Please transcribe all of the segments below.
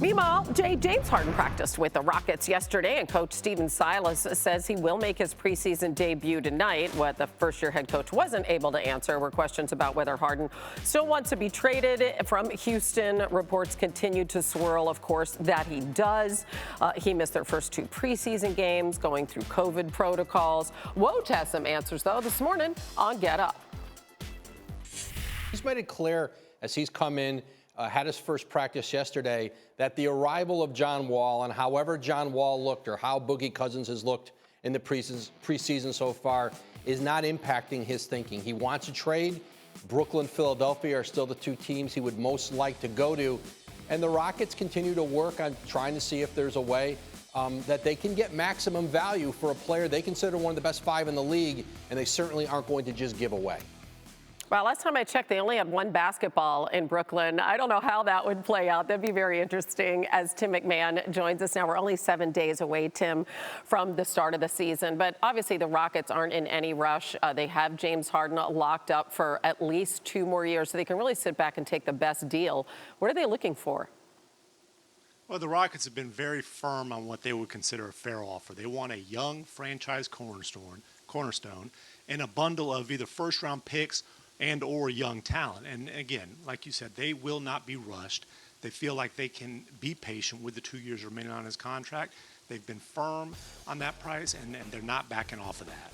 Meanwhile, James Harden practiced with the Rockets yesterday, and coach Silas says he will make his preseason debut tonight. What the first-year head coach wasn't able to answer were questions about whether Harden still wants to be traded from Houston. Reports continue to swirl, of course, that he does. He missed their first 2 preseason games, going through COVID protocols. Woj has some answers, though, this morning on Get Up. He's made it clear as he's come in, had his first practice yesterday, that the arrival of John Wall and however John Wall looked or how Boogie Cousins has looked in the preseason so far is not impacting his thinking. He wants a trade. Brooklyn, Philadelphia are still the 2 teams he would most like to go to. And the Rockets continue to work on trying to see if there's a way that they can get maximum value for a player they consider one of the best 5 in the league, and they certainly aren't going to just give away. Well, last time I checked, they only had 1 basketball in Brooklyn. I don't know how that would play out. That'd be very interesting as Tim MacMahon joins us now. We're only 7 days away, Tim, from the start of the season. But obviously the Rockets aren't in any rush. They have James Harden locked up for at least 2 more years, so they can really sit back and take the best deal. What are they looking for? Well, the Rockets have been very firm on what they would consider a fair offer. They want a young franchise cornerstone and a bundle of either first-round picks and or young talent. And again, like you said, they will not be rushed. They feel like they can be patient with the 2 years remaining on his contract. They've been firm on that price, and they're not backing off of that.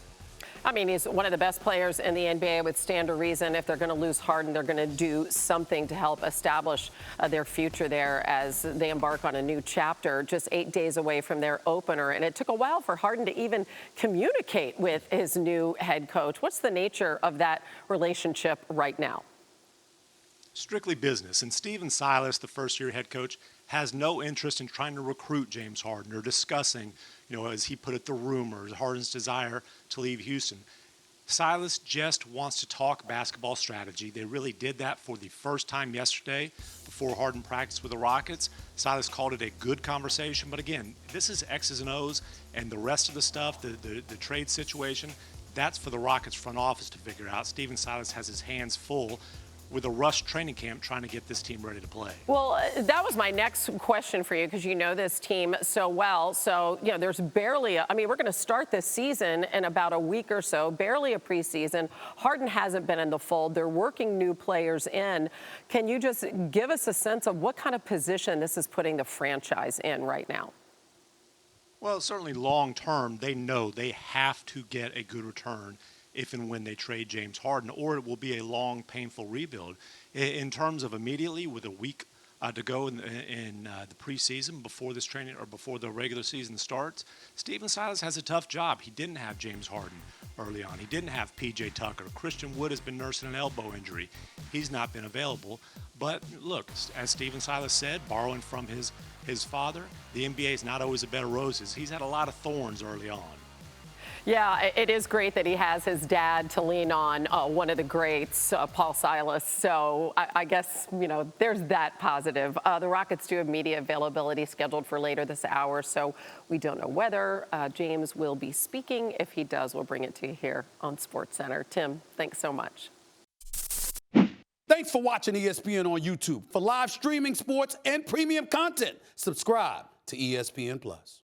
I mean, he's one of the best players in the NBA with stand to reason. If they're going to lose Harden, they're going to do something to help establish their future there as they embark on a new chapter, just 8 days away from their opener. And it took a while for Harden to even communicate with his new head coach. What's the nature of that relationship right now? Strictly business. And Silas, the first-year head coach, has no interest in trying to recruit James Harden or discussing, as he put it, the rumors, Harden's desire to leave Houston. Silas just wants to talk basketball strategy. They really did that for the first time yesterday before Harden practiced with the Rockets. Silas called it a good conversation, but again, this is X's and O's, and the rest of the stuff, the trade situation, that's for the Rockets front office to figure out. Silas has his hands full with a rush training camp trying to get this team ready to play. Well, that was my next question for you because you know this team so well. So, there's barely we're going to start this season in about a week or so, barely a preseason. Harden hasn't been in the fold. They're working new players in. Can you just give us a sense of what kind of position this is putting the franchise in right now? Well, certainly long term, they know they have to get a good return if and when they trade James Harden, or it will be a long, painful rebuild. In terms of immediately, with a week to go in the preseason before this training or before the regular season starts, Silas has a tough job. He didn't have James Harden early on. He didn't have P.J. Tucker. Christian Wood has been nursing an elbow injury. He's not been available. But look, as Silas said, borrowing from his father, the NBA is not always a bed of roses. He's had a lot of thorns early on. Yeah, it is great that he has his dad to lean on, one of the greats, Paul Silas. So I guess, there's that positive. The Rockets do have media availability scheduled for later this hour, so we don't know whether James will be speaking. If he does, we'll bring it to you here on SportsCenter. Tim, thanks so much. Thanks for watching ESPN on YouTube. For live streaming sports and premium content, subscribe to ESPN+.